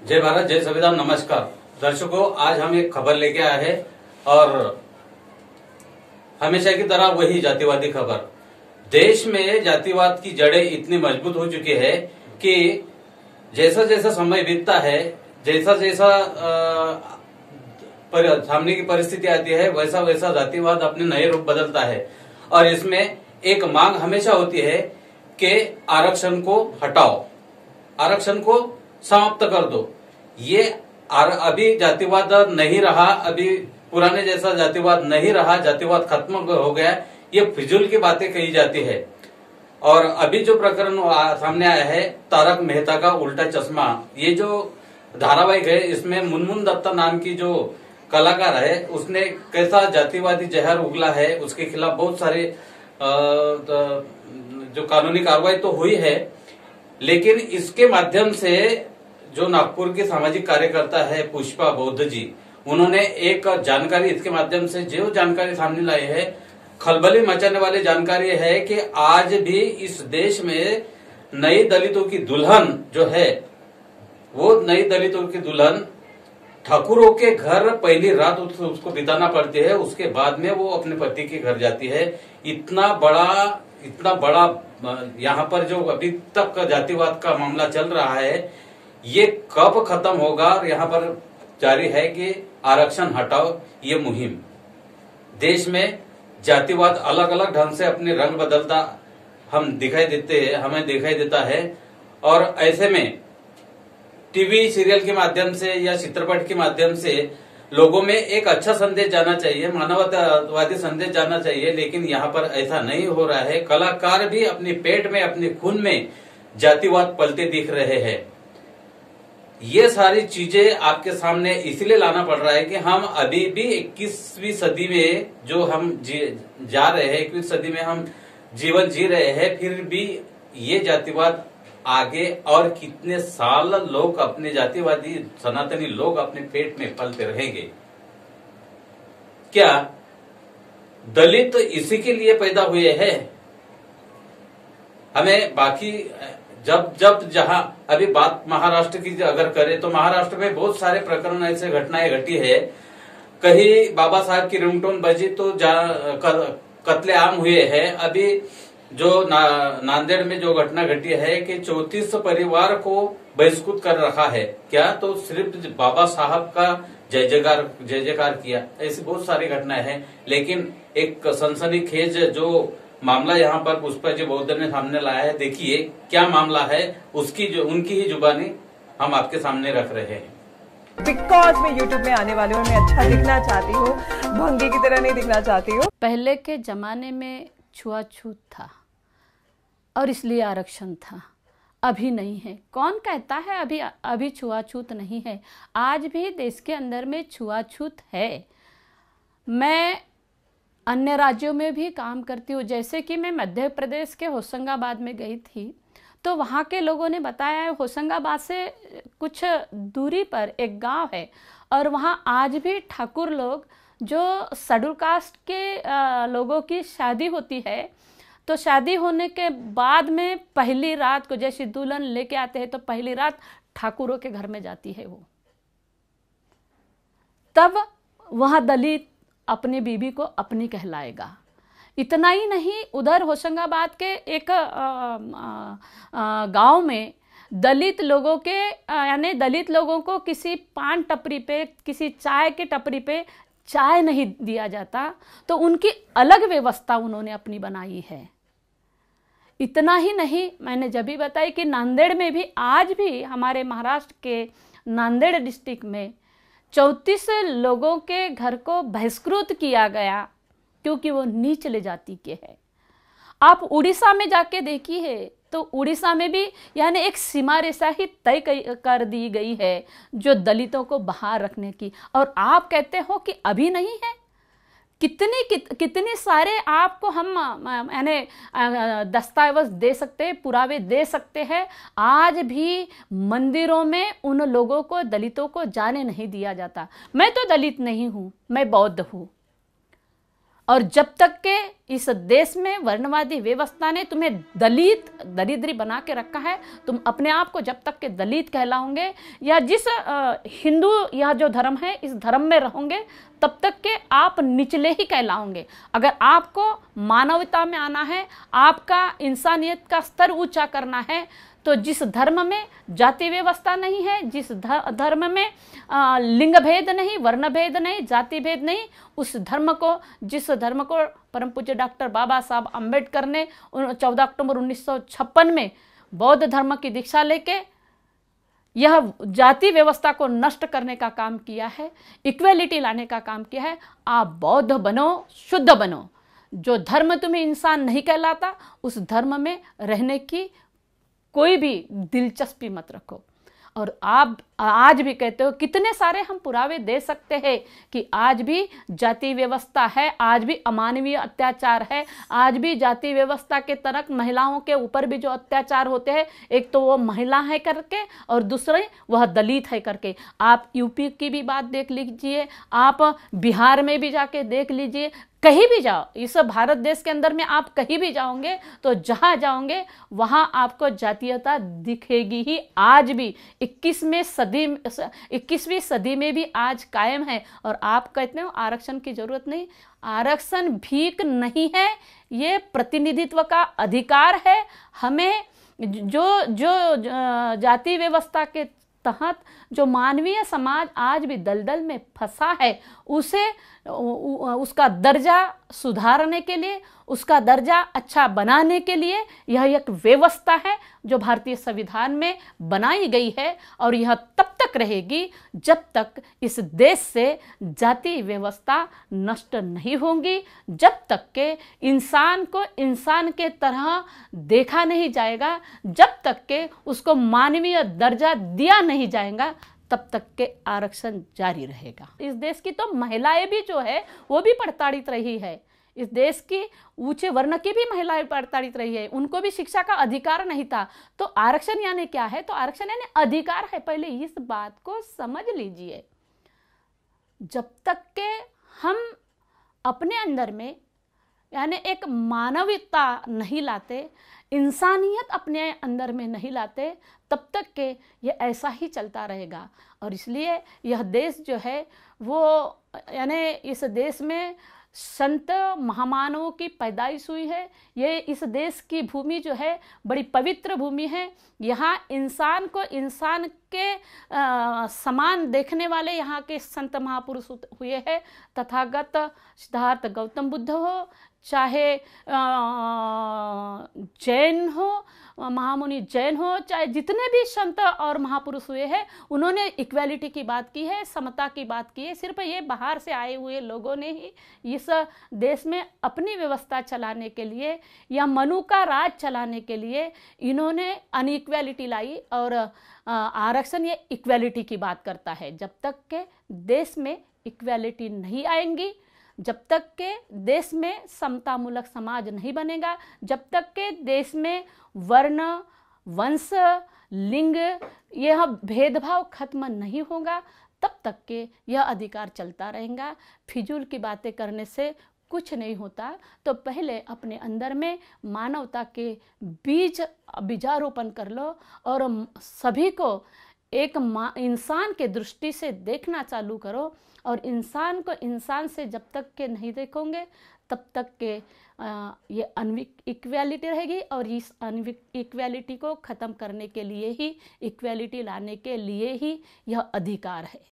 जय भारत, जय संविधान। नमस्कार दर्शकों, आज हम एक खबर लेके आए हैं और हमेशा की तरह वही जातिवादी खबर। देश में जातिवाद की जड़ें इतनी मजबूत हो चुकी है कि जैसा जैसा समय बीतता है, जैसा जैसा सामने की परिस्थिति आती है, वैसा वैसा जातिवाद अपने नए रूप बदलता है। और इसमें एक मांग हमेशा होती है कि आरक्षण को हटाओ, आरक्षण को समाप्त कर दो। ये अभी जातिवाद नहीं रहा, अभी पुराने जैसा जातिवाद नहीं रहा, जातिवाद खत्म हो गया, ये फिजूल की बातें कही जाती है। और अभी जो प्रकरण सामने आया है, तारक मेहता का उल्टा चश्मा, ये जो धारावाहिक है, इसमें मुनमुन दत्ता नाम की जो कलाकार है, उसने कैसा जातिवादी जहर उगला है, उसके खिलाफ बहुत सारे जो कानूनी कार्रवाई तो हुई है। लेकिन इसके माध्यम से जो नागपुर की सामाजिक कार्यकर्ता है पुष्पा बौद्ध जी, उन्होंने एक जानकारी इसके माध्यम से जो जानकारी सामने लाई है, खलबली मचाने वाली जानकारी है कि आज भी इस देश में नई दलितों की दुल्हन जो है, वो नई दलितों की दुल्हन ठाकुरों के घर पहली रात उसको बिताना पड़ती है, उसके बाद में वो अपने पति के घर जाती है। इतना बड़ा यहाँ पर जो अभी तक जातिवाद का मामला चल रहा है, ये कब खत्म होगा? और यहाँ पर जारी है कि आरक्षण हटाओ ये मुहिम। देश में जातिवाद अलग अलग ढंग से अपने रंग बदलता हमें दिखाई देता है। और ऐसे में टीवी सीरियल के माध्यम से या चित्रपट के माध्यम से लोगों में एक अच्छा संदेश जाना चाहिए, मानवतावादी संदेश जाना चाहिए, लेकिन यहाँ पर ऐसा नहीं हो रहा है। कलाकार भी अपने पेट में, अपने खून में जातिवाद पलते दिख रहे हैं। ये सारी चीजें आपके सामने इसलिए लाना पड़ रहा है कि हम अभी भी 21वीं सदी में जो हम जा रहे हैं, 21वीं सदी में हम जीवन जी रहे हैं, फिर भी ये जातिवाद आगे और कितने साल लोग अपने जातिवादी सनातनी लोग अपने पेट में पलते रहेंगे? क्या दलित इसी के लिए पैदा हुए हैं? हमें बाकी जब जहां अभी बात महाराष्ट्र की अगर करें तो महाराष्ट्र में बहुत सारे प्रकरण ऐसे घटनाएं घटी है। कहीं बाबा साहब की रिंगटोन बजी तो कत्लेआम हुए हैं। अभी जो नांदेड़ में जो घटना घटी है कि 34 परिवार को बहिष्कृत कर रखा है। क्या तो सिर्फ बाबा साहब का जय जयकार किया। ऐसी बहुत सारी घटनाएं हैं। लेकिन एक सनसनीखेज जो मामला यहाँ पर पुष्पा जी बौद्ध ने सामने लाया है, देखिए क्या मामला है, उनकी ही जुबानी हम आपके सामने रख रहे हैं। बिकॉज मैं यूट्यूब में आने वाली हूँ, मैं अच्छा दिखना चाहती हूँ, भंगी की तरह नहीं दिखना चाहती हूँ। पहले के जमाने में छुआछूत था और इसलिए आरक्षण था, अभी नहीं है। कौन कहता है अभी छुआछूत नहीं है? आज भी देश के अंदर में छुआछूत है। मैं अन्य राज्यों में भी काम करती हूँ, जैसे कि मैं मध्य प्रदेश के होशंगाबाद में गई थी, तो वहाँ के लोगों ने बताया है होशंगाबाद से कुछ दूरी पर एक गांव है और वहाँ आज भी ठाकुर लोग, जो शेड्यूल कास्ट के लोगों की शादी होती है, तो शादी होने के बाद में पहली रात को जैसे दुल्हन लेके आते हैं तो पहली रात ठाकुरों के घर में जाती है वो। तब वहाँ दलित अपनी बीबी को अपनी कहलाएगा। इतना ही नहीं, उधर होशंगाबाद के एक गांव में दलित लोगों के यानी दलित लोगों को किसी पान टपरी पे, किसी चाय के टपरी पे चाय नहीं दिया जाता, तो उनकी अलग व्यवस्था उन्होंने अपनी बनाई है। इतना ही नहीं, मैंने जब भी बताई कि नांदेड़ में भी आज भी हमारे महाराष्ट्र के नांदेड़ डिस्ट्रिक्ट में 34 लोगों के घर को बहिष्कृत किया गया क्योंकि वो निचले जाति के हैं। आप उड़ीसा में जाके देखिए तो उड़ीसा में भी यानी एक सीमा रेखा ही तय कर दी गई है जो दलितों को बाहर रखने की, और आप कहते हो कि अभी नहीं है। कितनी सारे आपको हम यानी दस्तावेज दे सकते हैं, पुरावे दे सकते हैं। आज भी मंदिरों में उन लोगों को, दलितों को जाने नहीं दिया जाता। मैं तो दलित नहीं हूँ, मैं बौद्ध हूँ। और जब तक के इस देश में वर्णवादी व्यवस्था ने तुम्हें दलित दरिद्री बना के रखा है, तुम अपने आप को जब तक के दलित कहलाओगे या जिस हिंदू यह जो धर्म है इस धर्म में रहोगे, तब तक के आप निचले ही कहलाओगे। अगर आपको मानवता में आना है, आपका इंसानियत का स्तर ऊंचा करना है, तो जिस धर्म में जाति व्यवस्था नहीं है, जिस धर्म में लिंग भेद नहीं, वर्ण भेद नहीं, जाति भेद नहीं, उस धर्म को, जिस धर्म को परम पूज्य डॉक्टर बाबा साहब अम्बेडकर ने 14 अक्टूबर 1956 में बौद्ध धर्म की दीक्षा लेके यह जाति व्यवस्था को नष्ट करने का काम किया है, इक्वेलिटी लाने का काम किया है। आप बौद्ध बनो, शुद्ध बनो। जो धर्म तुम्हें इंसान नहीं कहलाता, उस धर्म में रहने की कोई भी दिलचस्पी मत रखो। और आप आज भी कहते हो, कितने सारे हम पुरावे दे सकते हैं कि आज भी जाति व्यवस्था है, आज भी अमानवीय अत्याचार है, आज भी जाति व्यवस्था के तहत महिलाओं के ऊपर भी जो अत्याचार होते हैं, एक तो वो महिला है करके और दूसरे वह दलित है करके। आप यूपी की भी बात देख लीजिए, आप बिहार में भी जाके देख लीजिए, कहीं भी जाओ, इस भारत देश के अंदर में आप कहीं भी जाओगे तो जहाँ जाओगे वहाँ आपको जातीयता दिखेगी ही। आज भी 21वीं सदी में भी आज कायम है। और आप कहते हो आरक्षण की जरूरत नहीं, आरक्षण भीख नहीं है, ये प्रतिनिधित्व का अधिकार है। हमें जो जाति व्यवस्था के तहत जो मानवीय समाज आज भी दलदल में फंसा है, उसका दर्जा सुधारने के लिए, उसका दर्जा अच्छा बनाने के लिए यह एक व्यवस्था है जो भारतीय संविधान में बनाई गई है। और यह तब तक रहेगी जब तक इस देश से जाति व्यवस्था नष्ट नहीं होगी, जब तक के इंसान को इंसान के तरह देखा नहीं जाएगा, जब तक के उसको मानवीय दर्जा दिया नहीं जाएगा, तब तक के आरक्षण जारी रहेगा। इस देश की तो महिलाएं भी जो है वो भी प्रताड़ित रही है। इस देश की ऊंचे वर्ण की भी महिलाएं प्रताड़ित रही है, उनको भी शिक्षा का अधिकार नहीं था। तो आरक्षण यानी क्या है? तो आरक्षण यानी अधिकार है। पहले इस बात को समझ लीजिए। जब तक के हम अपने अंदर में यानी एक मानवता नहीं लाते, इंसानियत अपने अंदर में नहीं लाते, तब तक के ये ऐसा ही चलता रहेगा। और इसलिए यह देश जो है वो यानी इस देश में संत महामानवों की पैदाइश हुई है। ये इस देश की भूमि जो है बड़ी पवित्र भूमि है। यहाँ इंसान को इंसान के समान देखने वाले यहाँ के संत महापुरुष हुए हैं। तथागत सिद्धार्थ गौतम बुद्ध हो, चाहे जैन हो, महामुनि जैन हो, चाहे जितने भी संत और महापुरुष हुए हैं, उन्होंने इक्वालिटी की बात की है, समता की बात की है। सिर्फ ये बाहर से आए हुए लोगों ने ही इस देश में अपनी व्यवस्था चलाने के लिए या मनु का राज चलाने के लिए इन्होंने अनइक्वालिटी लाई। और आरक्षण ये इक्वालिटी की बात करता है। जब तक के देश में इक्वालिटी नहीं आएंगी, जब तक के देश में समतामूलक समाज नहीं बनेगा, जब तक के देश में वर्ण, वंश, लिंग यह भेदभाव खत्म नहीं होगा, तब तक के यह अधिकार चलता रहेगा। फिजूल की बातें करने से कुछ नहीं होता। तो पहले अपने अंदर में मानवता के बीजारोपण कर लो और सभी को एक इंसान के दृष्टि से देखना चालू करो। और इंसान को इंसान से जब तक के नहीं देखोगे, तब तक के ये अनइक्वालिटी रहेगी। और इस अनइक्वालिटी को ख़त्म करने के लिए ही, इक्वालिटी लाने के लिए ही यह अधिकार है।